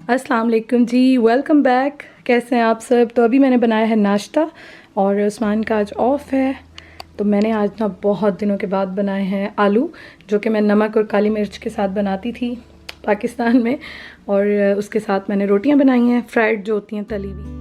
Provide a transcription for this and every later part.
अस्सलाम वालेकुम जी, welcome back. कैसे हैं आप सब? तो अभी मैंने बनाया है नाश्ता और उस्मान का आज ऑफ है। तो मैंने आज ना बहुत दिनों के बाद बनाए हैं आलू, जो कि मैं नमक और काली मिर्च के साथ बनाती थी पाकिस्तान में। और उसके साथ मैंने रोटियां बनाई हैं, फ्राइड जो होती हैं, तली हुई।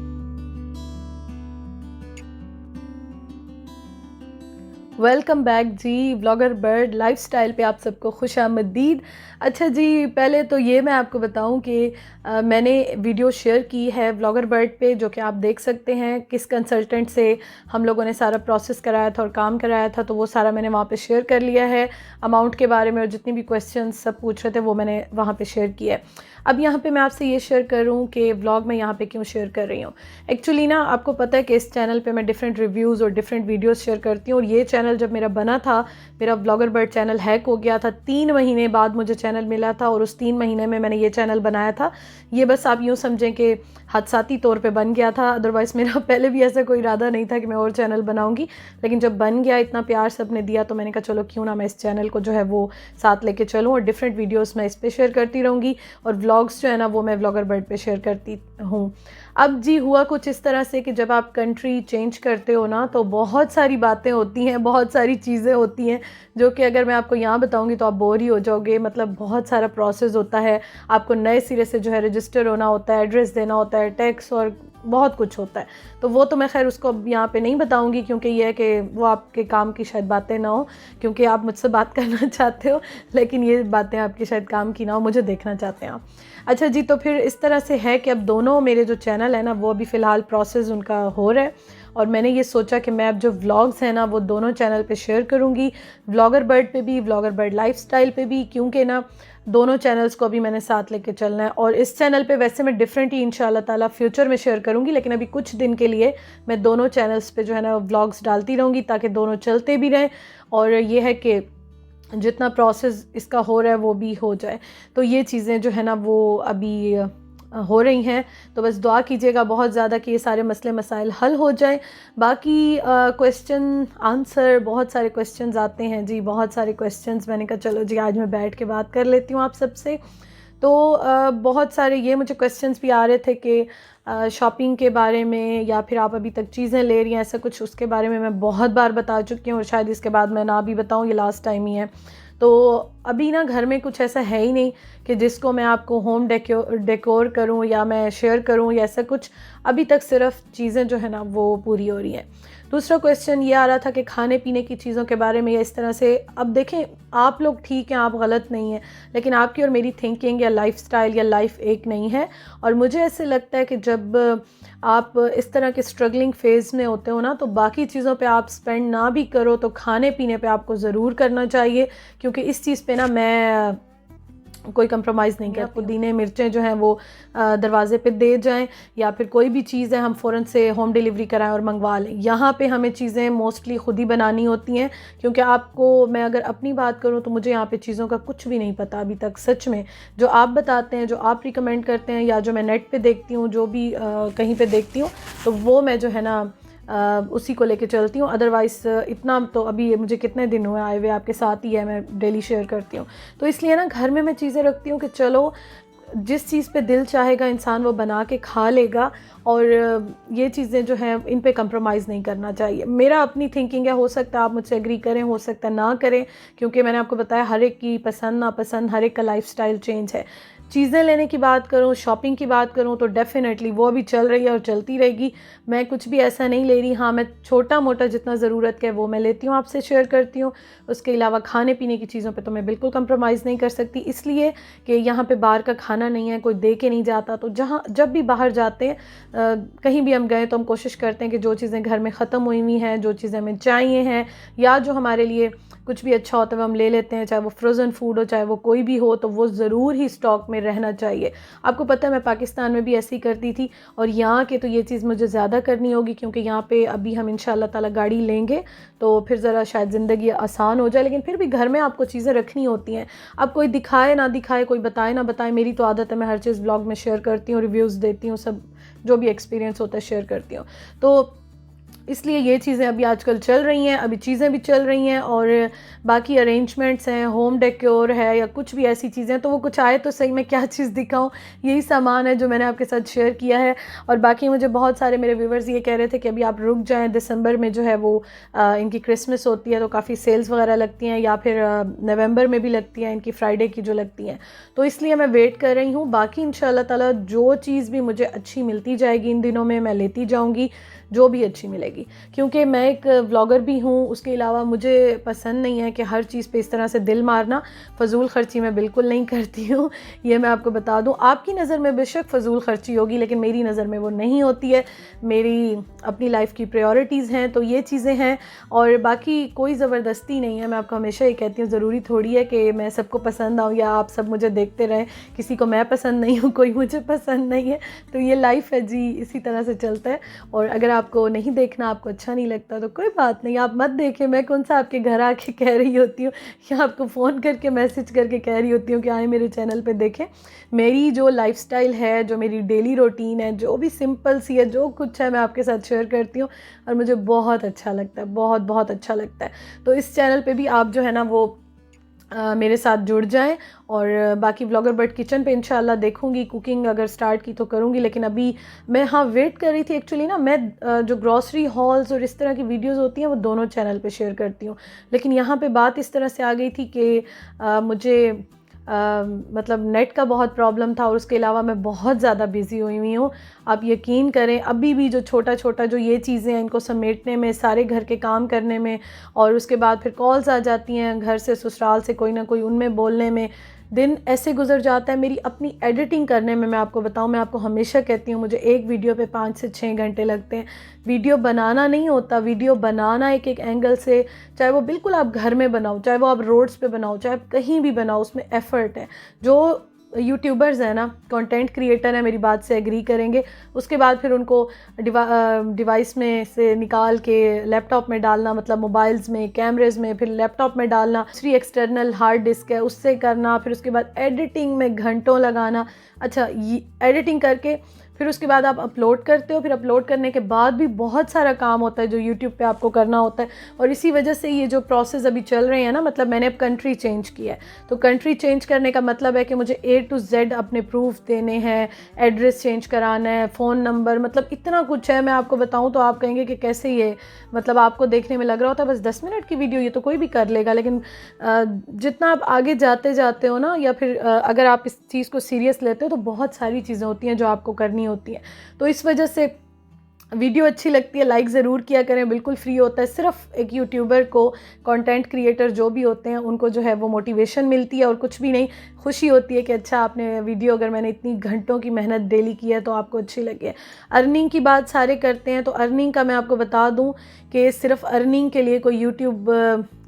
वेलकम बैक जी, ब्लॉगर बर्ड लाइफस्टाइल पे आप सबको खुश आमदीद। अच्छा जी, पहले तो ये मैं आपको बताऊं कि मैंने वीडियो शेयर की है ब्लॉगर बर्ड पे, जो कि आप देख सकते हैं किस कंसल्टेंट से हम लोगों ने सारा प्रोसेस कराया था और काम कराया था। तो वो सारा मैंने वहाँ पे शेयर कर लिया है, अमाउंट के बारे में, और जितनी भी क्वेश्चन सब पूछ रहे थे वो मैंने वहाँ पे शेयर किया है। अब यहाँ पे मैं आपसे ये शेयर करूँ कि व्लॉग में यहाँ पे क्यों शेयर कर रही हूँ। एक्चुअली ना आपको पता है कि इस चैनल पे मैं डिफरेंट रिव्यूज़ और डिफरेंट वीडियोस शेयर करती हूँ। और ये चैनल जब मेरा बना था, मेरा ब्लॉगर बर्ड चैनल हैक हो गया था, 3 महीने बाद मुझे चैनल मिला था और उस 3 महीने में मैंने ये चैनल बनाया था। ये बस आप यूँ समझें कि हादसाती तौर पे बन गया था, अदरवाइज़ मेरा पहले भी ऐसा कोई इरादा नहीं था कि मैं और चैनल बनाऊँगी। लेकिन जब बन गया, इतना प्यार सबने दिया, तो मैंने कहा चलो क्यों ना मैं इस चैनल को जो है वो साथ लेके चलूँ और डिफरेंट वीडियोज़ मैं इस पर शेयर करती रहूँगी। और व्लॉग्स जो है ना वो मैं ब्लॉगर बर्ड पे शेयर करती हूँ। अब जी हुआ कुछ इस तरह से कि जब आप कंट्री चेंज करते हो ना, तो बहुत सारी बातें होती हैं, बहुत सारी चीज़ें होती हैं, जो कि अगर मैं आपको यहाँ बताऊँगी तो आप बोर ही हो जाओगे। मतलब बहुत सारा प्रोसेस होता है, आपको नए सिरे से जो है रजिस्टर होना होता है, एड्रेस देना होता है, टैक्स और बहुत कुछ होता है। तो वो तो मैं खैर उसको यहाँ पे नहीं बताऊँगी, क्योंकि ये है कि वो आपके काम की शायद बातें ना हो, क्योंकि आप मुझसे बात करना चाहते हो, लेकिन ये बातें आपकी शायद काम की ना हो, मुझे देखना चाहते हैं आप। अच्छा जी, तो फिर इस तरह से है कि अब दोनों मेरे जो चैनल है ना, वो अभी फ़िलहाल प्रोसेस उनका हो रहा है। और मैंने ये सोचा कि मैं अब जो व्लॉग्स हैं ना वो दोनों चैनल पे शेयर करूँगी, व्लॉगर बर्ड पे भी, व्लॉगर बर्ड लाइफस्टाइल पे भी, क्योंकि ना दोनों चैनल्स को अभी मैंने साथ लेके चलना है। और इस चैनल पे वैसे मैं डिफरेंट ही इंशाल्लाह ताला फ्यूचर में शेयर करूँगी, लेकिन अभी कुछ दिन के लिए मैं दोनों चैनल्स पे जो है ना व्लॉग्स डालती रहूँगी, ताकि दोनों चलते भी रहें और ये है कि जितना प्रोसेस इसका हो रहा है वो भी हो जाए। तो ये चीज़ें जो है ना वो अभी हो रही हैं। तो बस दुआ कीजिएगा बहुत ज़्यादा कि ये सारे मसले मसाइल हल हो जाए। बाकी क्वेश्चन आंसर, बहुत सारे क्वेश्चंस आते हैं जी, बहुत सारे क्वेश्चंस। मैंने कहा चलो जी आज मैं बैठ के बात कर लेती हूँ आप सबसे। तो बहुत सारे ये मुझे क्वेश्चंस भी आ रहे थे कि शॉपिंग के बारे में, या फिर आप अभी तक चीज़ें ले रही हैं ऐसा कुछ, उसके बारे में मैं बहुत बार बता चुकी हूँ और शायद इसके बाद मैं ना भी बताऊँ, ये लास्ट टाइम ही है। तो अभी ना घर में कुछ ऐसा है ही नहीं कि जिसको मैं आपको होम डेकोर करूँ या मैं शेयर करूँ या ऐसा कुछ। अभी तक सिर्फ चीज़ें जो है ना वो पूरी हो रही हैं। दूसरा क्वेश्चन ये आ रहा था कि खाने पीने की चीज़ों के बारे में या इस तरह से। अब देखें, आप लोग ठीक हैं, आप गलत नहीं हैं, लेकिन आपकी और मेरी थिंकिंग या लाइफस्टाइल या लाइफ एक नहीं है। और मुझे ऐसे लगता है कि जब आप इस तरह के स्ट्रगलिंग फेज़ में होते हो ना, तो बाकी चीज़ों पे आप स्पेंड ना भी करो तो खाने पीने पे आपको ज़रूर करना चाहिए, क्योंकि इस चीज़ पे ना मैं कोई कंप्रोमाइज़ नहीं करती। पुदीने मिर्चें जो हैं वो दरवाज़े पे दे जाएं, या फिर कोई भी चीज़ है हम फ़ौरन से होम डिलीवरी कराएं और मंगवा लें। यहाँ पे हमें चीज़ें मोस्टली ख़ुद ही बनानी होती हैं, क्योंकि आपको मैं अगर अपनी बात करूँ तो मुझे यहाँ पे चीज़ों का कुछ भी नहीं पता अभी तक, सच में। जो आप बताते हैं, जो आप रिकमेंड करते हैं, या जो मैं नेट पर देखती हूँ, जो भी कहीं पर देखती हूँ, तो वो मैं जो है ना उसी को लेके चलती हूँ। अदरवाइज़ इतना तो अभी मुझे कितने दिन हुए आए हुए, आपके साथ ही है, मैं डेली शेयर करती हूँ। तो इसलिए ना घर में मैं चीज़ें रखती हूँ कि चलो जिस चीज़ पे दिल चाहेगा इंसान वो बना के खा लेगा। और ये चीज़ें जो हैं इन पे कंप्रोमाइज़ नहीं करना चाहिए। मेरा अपनी थिंकिंग है, हो सकता है आप मुझसे एग्री करें, हो सकता है ना करें, क्योंकि मैंने आपको बताया हर एक की पसंद नापसंद, हर एक का लाइफस्टाइल चेंज है। चीज़ें लेने की बात करूँ, शॉपिंग की बात करूँ, तो डेफ़िनेटली वो अभी चल रही है और चलती रहेगी। मैं कुछ भी ऐसा नहीं ले रही। हाँ, मैं छोटा मोटा जितना ज़रूरत है वो मैं लेती हूँ, आपसे शेयर करती हूँ। उसके अलावा खाने पीने की चीज़ों पे तो मैं बिल्कुल कंप्रोमाइज़ नहीं कर सकती, इसलिए कि यहाँ पे बाहर का खाना नहीं है, कोई दे के नहीं जाता। तो जब भी बाहर जाते हैं, कहीं भी हम गए, तो हम कोशिश करते हैं कि जो चीज़ें घर में ख़त्म हुई हुई हैं, जो चीज़ें हमें चाहिए हैं, या जो हमारे लिए कुछ भी अच्छा होता है वो हम ले लेते हैं, चाहे वो फ्रोज़न फूड हो, चाहे वो कोई भी हो, तो वो ज़रूर ही स्टॉक में रहना चाहिए। आपको पता है मैं पाकिस्तान में भी ऐसे ही करती थी, और यहाँ के तो ये चीज़ मुझे ज़्यादा करनी होगी, क्योंकि यहाँ पे अभी हम इंशाल्लाह ताला गाड़ी लेंगे, तो फिर ज़रा शायद ज़िंदगी आसान हो जाए। लेकिन फिर भी घर में आपको चीज़ें रखनी होती हैं। अब कोई दिखाए ना दिखाए, कोई बताए ना बताए, मेरी तो आदत है मैं हर चीज़ ब्लॉग में शेयर करती हूँ, रिव्यूज़ देती हूँ, सब जो भी एक्सपीरियंस होता है शेयर करती हूँ। तो इसलिए ये चीज़ें अभी आजकल चल रही हैं, अभी चीज़ें भी चल रही हैं और बाकी अरेंजमेंट्स हैं, होम डेकोर है या कुछ भी ऐसी चीज़ें, तो वो कुछ आए तो सही, मैं क्या चीज़ दिखाऊं, यही सामान है जो मैंने आपके साथ शेयर किया है। और बाकी मुझे बहुत सारे मेरे व्यूवर्स ये कह रहे थे कि अभी आप रुक जाएं, दिसंबर में जो है वो इनकी क्रिसमस होती है तो काफ़ी सेल्स वगैरह लगती हैं, या फिर नवंबर में भी लगती हैं इनकी फ्राइडे की जो लगती हैं, तो इसलिए मैं वेट कर रही हूँ। बाकी इंशाल्लाह ताला जो चीज़ भी मुझे अच्छी मिलती जाएगी इन दिनों में मैं लेती जाऊँगी, जो भी अच्छी मिलेगी, क्योंकि मैं एक व्लॉगर भी हूँ। उसके अलावा मुझे पसंद नहीं है कि हर चीज़ पे इस तरह से दिल मारना, फ़जूल ख़र्ची मैं बिल्कुल नहीं करती हूँ, ये मैं आपको बता दूँ। आपकी नज़र में बेशक फ़जूल ख़र्ची होगी, लेकिन मेरी नज़र में वो नहीं होती है। मेरी अपनी लाइफ की प्रायोरिटीज़ हैं, तो ये चीज़ें हैं। और बाकी कोई ज़बरदस्ती नहीं है, मैं आपको हमेशा ये कहती हूँ, ज़रूरी थोड़ी है कि मैं सबको पसंद आऊँ या आप सब मुझे देखते रहें। किसी को मैं पसंद नहीं हूँ, कोई मुझे पसंद नहीं है, तो ये लाइफ है जी, इसी तरह से चलता है। और अगर आपको नहीं देखना, आपको अच्छा नहीं लगता तो कोई बात नहीं, आप मत देखें। मैं कौन सा आपके घर आके कह रही होती हूँ या आपको फ़ोन करके मैसेज करके कह रही होती हूँ कि आए मेरे चैनल पे देखें। मेरी जो लाइफस्टाइल है, जो मेरी डेली रूटीन है, जो भी सिंपल सी है, जो कुछ है मैं आपके साथ शेयर करती हूँ और मुझे बहुत अच्छा लगता है, बहुत बहुत अच्छा लगता है। तो इस चैनल पे भी आप जो है ना वो मेरे साथ जुड़ जाएं। और बाकी व्लॉगर बर्ड किचन पे इंशाल्लाह देखूंगी, कुकिंग अगर स्टार्ट की तो करूंगी, लेकिन अभी मैं हाँ वेट कर रही थी। एक्चुअली ना मैं जो ग्रॉसरी हॉल्स और इस तरह की वीडियोस होती हैं वो दोनों चैनल पे शेयर करती हूँ, लेकिन यहाँ पे बात इस तरह से आ गई थी कि मुझे मतलब नेट का बहुत प्रॉब्लम था और उसके अलावा मैं बहुत ज़्यादा बिज़ी हुई हूँ। आप यकीन करें, अभी भी जो छोटा छोटा जो ये चीज़ें हैं इनको समेटने में, सारे घर के काम करने में, और उसके बाद फिर कॉल्स आ जाती हैं घर से, ससुराल से कोई ना कोई, उनमें बोलने में दिन ऐसे गुजर जाता है। मेरी अपनी एडिटिंग करने में मैं आपको बताऊं, मैं आपको हमेशा कहती हूँ मुझे एक वीडियो पे 5 से 6 घंटे लगते हैं। वीडियो बनाना नहीं होता, वीडियो बनाना एक एक एंगल से, चाहे वो बिल्कुल आप घर में बनाओ, चाहे वो आप रोड्स पे बनाओ, चाहे आप कहीं भी बनाओ, उसमें एफ़र्ट है। जो यूट्यूबर्स हैं ना, कंटेंट क्रिएटर हैं, मेरी बात से एग्री करेंगे। उसके बाद फिर उनको डिवाइस में से निकाल के लैपटॉप में डालना, मतलब मोबाइल्स में, कैमरेज में, फिर लैपटॉप में डालना, दूसरी एक्सटर्नल हार्ड डिस्क है उससे करना, फिर उसके बाद एडिटिंग में घंटों लगाना। अच्छा, ये एडिटिंग करके फिर उसके बाद आप अपलोड करते हो, फिर अपलोड करने के बाद भी बहुत सारा काम होता है जो यूट्यूब पे आपको करना होता है। और इसी वजह से ये जो प्रोसेस अभी चल रहे हैं ना, मतलब मैंने अब कंट्री चेंज किया है, तो कंट्री चेंज करने का मतलब है कि मुझे A to Z अपने प्रूफ देने हैं, एड्रेस चेंज कराना है, फ़ोन नंबर, मतलब इतना कुछ है। मैं आपको बताऊँ तो आप कहेंगे कि कैसे ये, मतलब आपको देखने में लग रहा होता है बस 10 मिनट की वीडियो, ये तो कोई भी कर लेगा, लेकिन जितना आप आगे जाते जाते हो ना, या फिर अगर आप इस चीज़ को सीरियस लेते हो तो बहुत सारी चीज़ें होती हैं जो आपको करनी होती हैं। तो इस वजह से वीडियो अच्छी लगती है लाइक ज़रूर किया करें, बिल्कुल फ्री होता है। सिर्फ एक यूट्यूबर को, कंटेंट क्रिएटर जो भी होते हैं, उनको जो है वो मोटिवेशन मिलती है और कुछ भी नहीं, खुशी होती है कि अच्छा आपने वीडियो, अगर मैंने इतनी घंटों की मेहनत डेली की है तो आपको अच्छी लगे। अर्निंग की बात सारे करते हैं, तो अर्निंग का मैं आपको बता दूं कि सिर्फ अर्निंग के लिए कोई यूट्यूब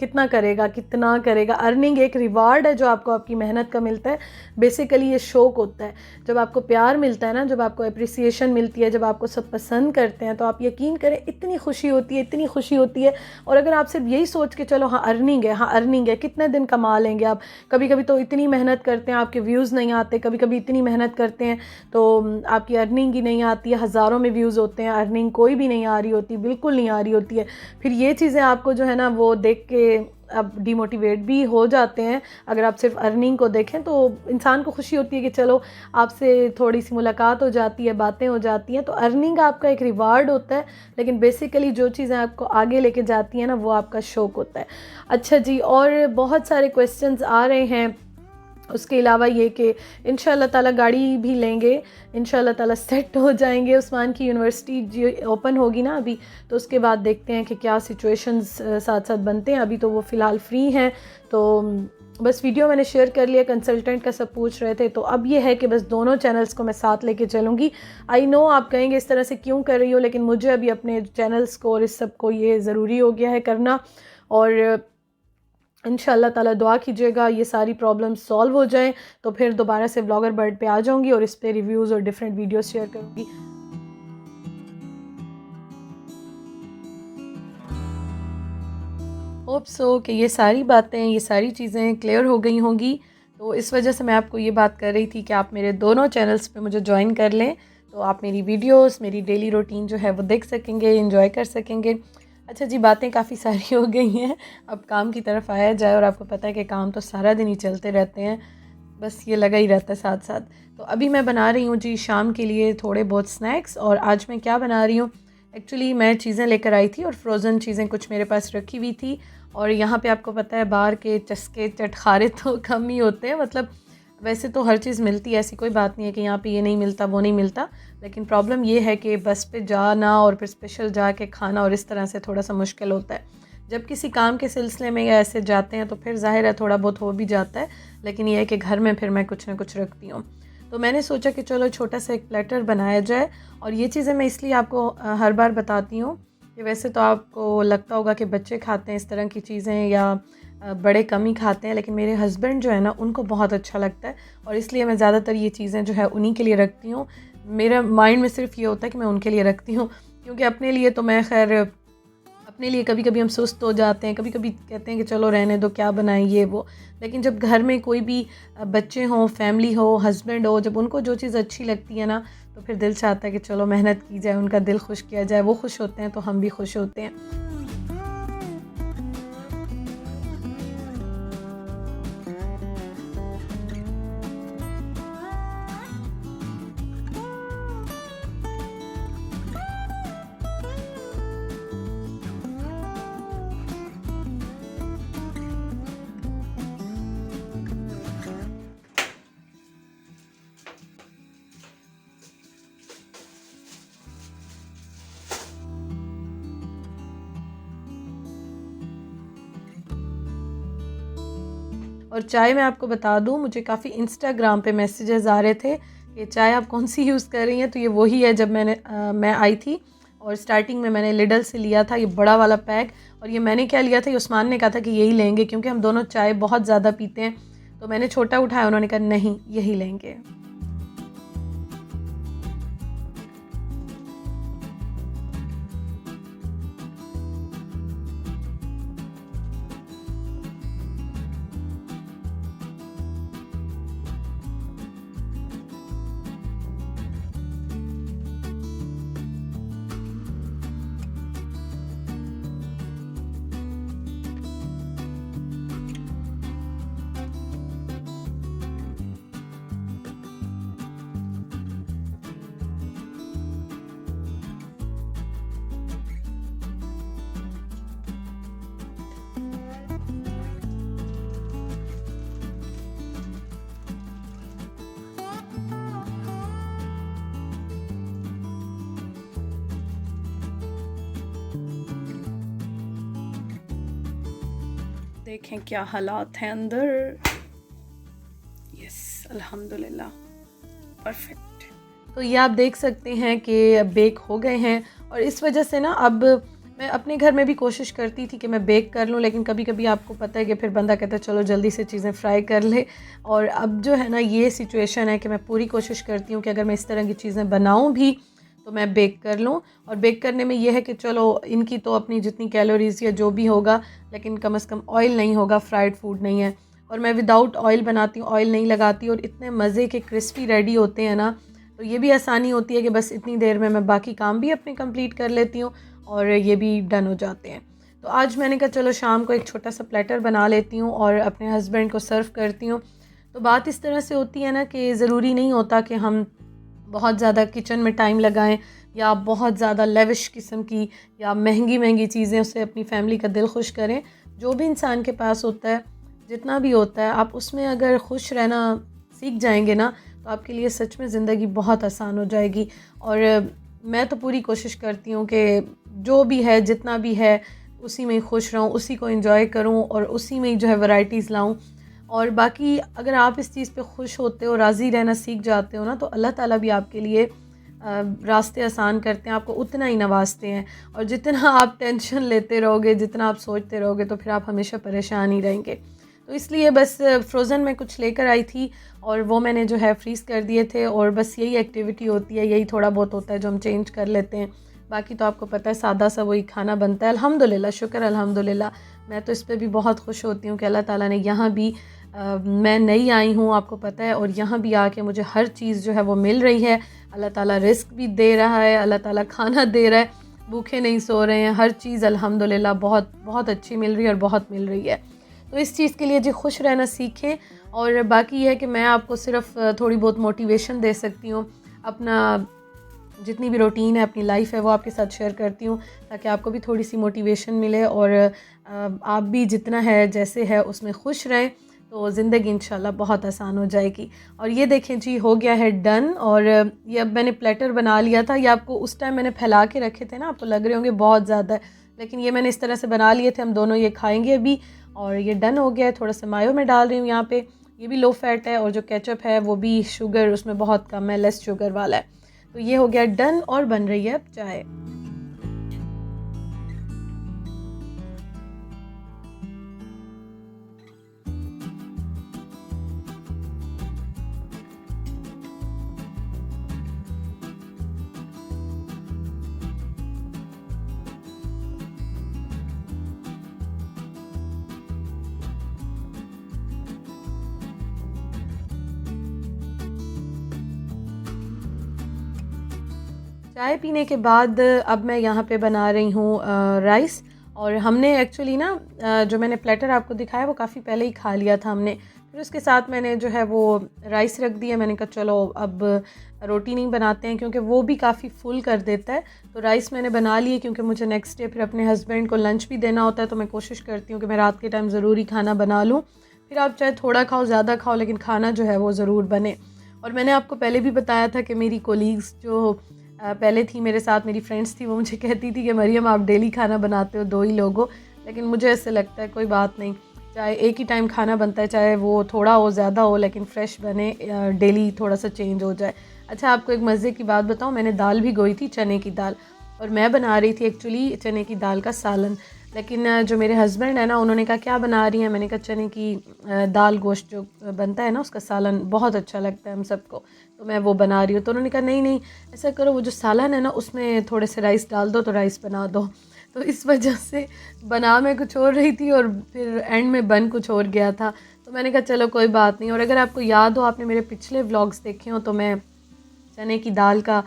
कितना करेगा, कितना करेगा। अर्निंग एक रिवार्ड है जो आपको आपकी मेहनत का मिलता है। बेसिकली ये शौक होता है, जब आपको प्यार मिलता है ना, जब आपको अप्रिसिएशन मिलती है, जब आपको सब पसंद करते हैं, तो आप यकीन करें इतनी खुशी होती है, इतनी खुशी होती है। और अगर आप सिर्फ यही सोच के चलो हाँ अर्निंग है, हाँ अर्निंग है, कितने दिन कमा लेंगे आप। कभी कभी तो इतनी मेहनत करते हैं आपके व्यूज़ नहीं आते, कभी कभी इतनी मेहनत करते हैं तो आपकी अर्निंग ही नहीं आती है, हज़ारों में व्यूज़ होते हैं, अर्निंग कोई भी नहीं आ रही होती, बिल्कुल नहीं आ रही होती है। फिर ये चीज़ें आपको जो है ना वो देख के अब डिमोटिवेट भी हो जाते हैं। अगर आप सिर्फ अर्निंग को देखें तो इंसान को खुशी होती है कि चलो आपसे थोड़ी सी मुलाकात हो जाती है, बातें हो जाती हैं, तो अर्निंग आपका एक रिवार्ड होता है। लेकिन बेसिकली जो चीज़ें आपको आगे लेके जाती हैं ना, वो आपका शौक होता है। अच्छा जी, और बहुत सारे क्वेश्चंस आ रहे हैं उसके अलावा ये कि इंशाल्लाह ताला गाड़ी भी लेंगे, इंशाल्लाह ताला सेट हो जाएंगे। उस्मान की यूनिवर्सिटी जो ओपन होगी ना अभी, तो उसके बाद देखते हैं कि क्या सिचुएशंस साथ साथ बनते हैं। अभी तो वो फ़िलहाल फ्री हैं, तो बस वीडियो मैंने शेयर कर लिया। कंसल्टेंट का सब पूछ रहे थे, तो अब ये है कि बस दोनों चैनल्स को मैं साथ लेके चलूँगी। आई नो आप कहेंगे इस तरह से क्यों कर रही हो, लेकिन मुझे अभी अपने चैनल्स को और इस सब को ये ज़रूरी हो गया है करना। और इंशाल्लाह ताला दुआ कीजिएगा ये सारी प्रॉब्लम्स सॉल्व हो जाएं, तो फिर दोबारा से व्लॉगर बर्ड पे आ जाऊंगी और इस पे रिव्यूज़ और डिफरेंट वीडियोस शेयर करूंगी। होप सो कि ये सारी बातें, ये सारी चीज़ें क्लियर हो गई होंगी। तो इस वजह से मैं आपको ये बात कर रही थी कि आप मेरे दोनों चैनल्स पे मुझे ज्वाइन कर लें, तो आप मेरी वीडियोस, मेरी डेली रूटीन जो है वो देख सकेंगे, एंजॉय कर सकेंगे। अच्छा जी, बातें काफ़ी सारी हो गई हैं, अब काम की तरफ आया जाए। और आपको पता है कि काम तो सारा दिन ही चलते रहते हैं, बस ये लगा ही रहता है साथ साथ। तो अभी मैं बना रही हूँ जी शाम के लिए थोड़े बहुत स्नैक्स। और आज मैं क्या बना रही हूँ, एक्चुअली मैं चीज़ें लेकर आई थी और फ्रोज़न चीज़ें कुछ मेरे पास रखी हुई थी। और यहाँ पे आपको पता है बाहर के चस्के चटखारे तो कम ही होते हैं, मतलब वैसे तो हर चीज़ मिलती है, ऐसी कोई बात नहीं है कि यहाँ पे ये नहीं मिलता वो नहीं मिलता। लेकिन प्रॉब्लम ये है कि बस पे जाना और फिर स्पेशल जाके खाना और इस तरह से थोड़ा सा मुश्किल होता है। जब किसी काम के सिलसिले में या ऐसे जाते हैं तो फिर ज़ाहिर है थोड़ा बहुत हो भी जाता है, लेकिन यह है कि घर में फिर मैं कुछ ना कुछ रखती हूँ। तो मैंने सोचा कि चलो छोटा सा एक प्लेटर बनाया जाए। और ये चीज़ें मैं इसलिए आपको हर बार बताती हूँ कि वैसे तो आपको लगता होगा कि बच्चे खाते हैं इस तरह की चीज़ें या बड़े कम ही खाते हैं, लेकिन मेरे हस्बैंड जो है ना उनको बहुत अच्छा लगता है और इसलिए मैं ज़्यादातर ये चीज़ें जो है उन्हीं के लिए रखती हूँ। मेरा माइंड में सिर्फ ये होता है कि मैं उनके लिए रखती हूँ, क्योंकि अपने लिए तो मैं खैर अपने लिए कभी कभी हम सुस्त हो जाते हैं, कभी कभी कहते हैं कि चलो रहने दो क्या बनाएं ये वो। लेकिन जब घर में कोई भी बच्चे हों, फैमिली हो, हस्बैंड हो, जब उनको जो चीज़ अच्छी लगती है ना तो फिर दिल चाहता है कि चलो मेहनत की जाए, उनका दिल खुश किया जाए। वो खुश होते हैं तो हम भी खुश होते हैं। और चाय मैं आपको बता दूँ, मुझे काफ़ी इंस्टाग्राम पे मैसेजेस आ रहे थे कि चाय आप कौन सी यूज़ कर रही हैं। तो ये वही है जब मैं आई थी और स्टार्टिंग में मैंने लिडल से लिया था ये बड़ा वाला पैक। और ये मैंने क्या लिया था, ये उस्मान ने कहा था कि यही लेंगे क्योंकि हम दोनों चाय बहुत ज़्यादा पीते हैं। तो मैंने छोटा उठाया, उन्होंने कहा नहीं यही लेंगे। देखें क्या हालात हैं अंदर। यस, अल्हम्दुलिल्लाह, परफेक्ट। तो ये आप देख सकते हैं कि बेक हो गए हैं। और इस वजह से ना अब मैं अपने घर में भी कोशिश करती थी कि मैं बेक कर लूँ, लेकिन कभी कभी आपको पता है कि फिर बंदा कहता है चलो जल्दी से चीज़ें फ्राई कर ले। और अब जो है ना ये सिचुएशन है कि मैं पूरी कोशिश करती हूँ कि अगर मैं इस तरह की चीज़ें बनाऊँ भी तो मैं बेक कर लूँ। और बेक करने में ये है कि चलो इनकी तो अपनी जितनी कैलोरीज़ या जो भी होगा, लेकिन कम से कम ऑयल नहीं होगा, फ्राइड फूड नहीं है। और मैं विदाउट ऑयल बनाती हूँ, ऑयल नहीं लगाती, और इतने मज़े के क्रिस्पी रेडी होते हैं ना। तो ये भी आसानी होती है कि बस इतनी देर में मैं बाकी काम भी अपने कंप्लीट कर लेती हूँ और ये भी डन हो जाते हैं। तो आज मैंने कहा चलो शाम को एक छोटा सा प्लेटर बना लेती हूँ और अपने हस्बैंड को सर्व करती हूँ। तो बात इस तरह से होती है ना कि ज़रूरी नहीं होता कि हम बहुत ज़्यादा किचन में टाइम लगाएं या बहुत ज़्यादा लेविश किस्म की या महंगी महंगी चीज़ें उससे अपनी फैमिली का दिल खुश करें। जो भी इंसान के पास होता है, जितना भी होता है, आप उसमें अगर खुश रहना सीख जाएंगे ना तो आपके लिए सच में ज़िंदगी बहुत आसान हो जाएगी। और मैं तो पूरी कोशिश करती हूँ कि जो भी है, जितना भी है, उसी में खुश रहूँ, उसी को एंजॉय करूँ और उसी में जो है वैरायटीज़ लाऊँ। और बाकी अगर आप इस चीज़ पे खुश होते हो, राज़ी रहना सीख जाते हो ना, तो अल्लाह ताला भी आपके लिए रास्ते आसान करते हैं, आपको उतना ही नवाजते हैं। और जितना आप टेंशन लेते रहोगे, जितना आप सोचते रहोगे, तो फिर आप हमेशा परेशान ही रहेंगे। तो इसलिए बस फ्रोज़न में कुछ लेकर आई थी और वो मैंने जो है फ्रीज़ कर दिए थे। और बस यही एक्टिविटी होती है, यही थोड़ा बहुत होता है जो हम चेंज कर लेते हैं। बाकी तो आपको पता है सादा सा वही खाना बनता है। अल्हम्दुलिल्लाह, शुक्र अल्हम्दुलिल्लाह। मैं तो इस पे भी बहुत खुश होती हूँ कि अल्लाह ताला ने यहाँ भी मैं नई आई हूँ आपको पता है, और यहाँ भी आके मुझे हर चीज़ जो है वो मिल रही है। अल्लाह ताला रिस्क भी दे रहा है, अल्लाह ताला खाना दे रहा है, भूखे नहीं सो रहे हैं, हर चीज़ अल्हम्दुलिल्लाह बहुत बहुत अच्छी मिल रही है और बहुत मिल रही है। तो इस चीज़ के लिए जी खुश रहना सीखें। और बाकी ये है कि मैं आपको सिर्फ थोड़ी बहुत मोटिवेशन दे सकती हूँ, अपना जितनी भी रूटीन है, अपनी लाइफ है, वो आपके साथ शेयर करती हूँ ताकि आपको भी थोड़ी सी मोटिवेशन मिले और आप भी जितना है जैसे है उसमें खुश रहें, तो ज़िंदगी इंशाल्लाह बहुत आसान हो जाएगी। और ये देखें जी हो गया है डन। और ये अब मैंने प्लेटर बना लिया था, ये आपको उस टाइम मैंने फैला के रखे थे ना, आपको लग रहे होंगे बहुत ज़्यादा है, लेकिन ये मैंने इस तरह से बना लिए थे, हम दोनों ये खाएँगे अभी। और ये डन हो गया है। थोड़ा सा मायो में डाल रही हूँ यहाँ पे, ये भी लो फैट है, और जो केचप है वो भी शुगर उसमें बहुत कम है, लेस शुगर वाला है। तो ये हो गया डन और बन रही है अब चाय। चाय पीने के बाद अब मैं यहाँ पे बना रही हूँ राइस। और हमने एक्चुअली ना जो मैंने प्लेटर आपको दिखाया वो काफ़ी पहले ही खा लिया था हमने। फिर उसके साथ मैंने जो है वो राइस रख दिया। मैंने कहा चलो अब रोटी नहीं बनाते हैं क्योंकि वो भी काफ़ी फुल कर देता है। तो राइस मैंने बना लिए क्योंकि मुझे नेक्स्ट डे फिर अपने हस्बैंड को लंच भी देना होता है, तो मैं कोशिश करती हूँ कि मैं रात के टाइम ज़रूरी खाना बना लूँ। फिर आप चाहे थोड़ा खाओ ज़्यादा खाओ, लेकिन खाना जो है वो ज़रूर बने। और मैंने आपको पहले भी बताया था कि मेरी कोलीग्स जो पहले थी मेरे साथ, मेरी फ्रेंड्स थी, वो मुझे कहती थी कि मरियम आप डेली खाना बनाते हो, 2 ही लोग हो। लेकिन मुझे ऐसे लगता है कोई बात नहीं, चाहे एक ही टाइम खाना बनता है, चाहे वो थोड़ा हो ज़्यादा हो, लेकिन फ़्रेश बने, डेली थोड़ा सा चेंज हो जाए। अच्छा आपको एक मज़े की बात बताऊँ, मैंने दाल भिगोई थी, चने की दाल, और मैं बना रही थी एक्चुअली चने की दाल का सालन। लेकिन जो मेरे हस्बैंड है ना, उन्होंने कहा क्या बना रही हैं। मैंने कहा चने की दाल गोश्त जो बनता है ना उसका सालन बहुत अच्छा लगता है हम सबको, तो मैं वो बना रही हूँ। तो उन्होंने कहा नहीं नहीं ऐसा करो, वो जो सालन है ना उसमें थोड़े से राइस डाल दो, तो राइस बना दो। तो इस वजह से बना मैं कुछ और रही थी और फिर एंड में बन कुछ और गया था। तो मैंने कहा चलो कोई बात नहीं। और अगर आपको याद हो, आपने मेरे पिछले व्लॉग्स देखे हो, तो मैं चने की दाल का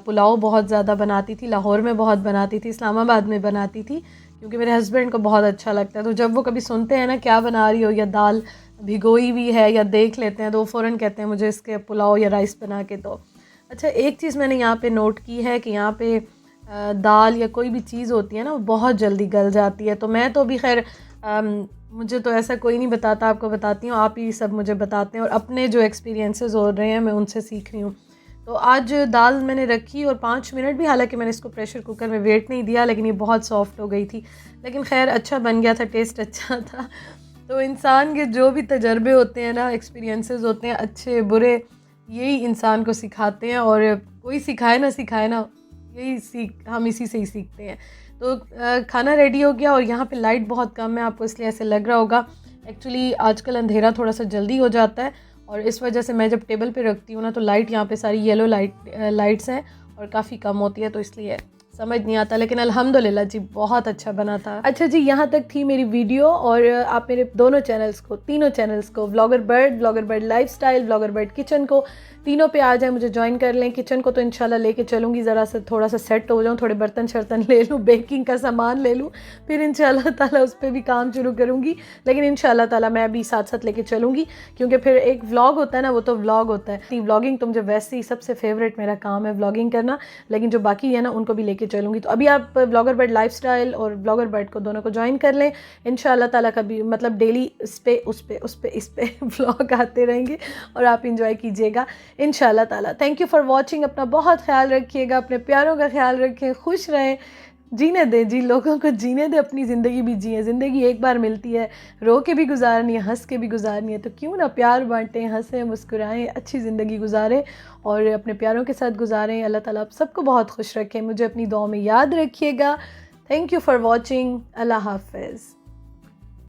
पुलाव बहुत ज़्यादा बनाती थी, लाहौर में बहुत बनाती थी, इस्लामाबाद में बनाती थी, क्योंकि मेरे हस्बैंड को बहुत अच्छा लगता है। तो जब वो कभी सुनते हैं ना क्या बना रही हो, या दाल भिगोई हुई है या देख लेते हैं, तो वो फ़ौरन कहते हैं मुझे इसके पुलाव या राइस बना के दो। अच्छा एक चीज़ मैंने यहाँ पे नोट की है कि यहाँ पे दाल या कोई भी चीज़ होती है ना वो बहुत जल्दी गल जाती है। तो मैं तो भी खैर मुझे तो ऐसा कोई नहीं बताता, आपको बताती हूँ, आप ही सब मुझे बताते हैं, और अपने जो एक्सपीरियंसेस हो रहे हैं मैं उनसे सीख रही हूँ। तो आज दाल मैंने रखी और 5 मिनट भी, हालांकि मैंने इसको प्रेशर कुकर में वेट नहीं दिया, लेकिन ये बहुत सॉफ्ट हो गई थी। लेकिन खैर अच्छा बन गया था, टेस्ट अच्छा था। तो इंसान के जो भी तजर्बे होते हैं ना, एक्सपीरियंसेस होते हैं अच्छे बुरे, यही इंसान को सिखाते हैं, और कोई सिखाए ना सिखाए ना, यही हम इसी से ही सीखते हैं। तो खाना रेडी हो गया, और यहाँ पे लाइट बहुत कम है, आपको इसलिए ऐसे लग रहा होगा। एक्चुअली आजकल अंधेरा थोड़ा सा जल्दी हो जाता है, और इस वजह से मैं जब टेबल पे रखती हूँ ना, तो लाइट यहाँ पे सारी येलो लाइट्स हैं और काफ़ी कम होती है, तो इसलिए समझ नहीं आता। लेकिन अल्हम्दुलिल्लाह जी बहुत अच्छा बना था। अच्छा जी यहाँ तक थी मेरी वीडियो, और आप मेरे दोनों चैनल्स को, तीनों चैनल्स को, vlogger bird lifestyle, vlogger bird kitchen को, तीनों पे आ जाए, मुझे ज्वाइन कर लें। किचन को तो इंशाल्लाह लेके चलूँगी, ज़रा सा थोड़ा सा सेट हो जाऊँ, थोड़े बर्तन शर्तन ले लूँ, बेकिंग का सामान ले लूँ, फिर इंशाल्लाह ताला उस पर भी काम शुरू करूँगी। लेकिन इंशाल्लाह ताला मैं भी साथ साथ लेके चलूँगी, क्योंकि फिर एक व्लॉग होता है ना, वो तो व्लॉग होता है। व्लॉगिंग तो मुझे वैसे ही सबसे फेवरेट मेरा काम है व्लॉगिंग करना, लेकिन जो बाकी है ना उनको भी लेके चलूँगी। तो अभी आप व्लॉगर बर्ड लाइफस्टाइल और व्लॉगर बर्ड को दोनों को ज्वाइन कर लें। इंशाल्लाह ताला कभी मतलब डेली इस पे व्लॉग आते रहेंगे और आप इंजॉय कीजिएगा इंशाल्लाह ताला। Thank you for watching. अपना बहुत ख्याल रखिएगा, अपने प्यारों का ख्याल रखें, खुश रहें, जीने दें जी, लोगों को जीने दें, अपनी ज़िंदगी भी जिए। ज़िंदगी एक बार मिलती है, रो के भी गुजारनी है, हंस के भी गुजारनी है, तो क्यों ना प्यार बांटें, हंसें, मुस्कुराएं, अच्छी ज़िंदगी गुजारें और अपने प्यारों के साथ गुजारें। अल्लाह ताला आप सबको बहुत खुश रखें। मुझे अपनी दुआ में याद रखिएगा। Thank you for watching. अल्लाह हाफ़िज़।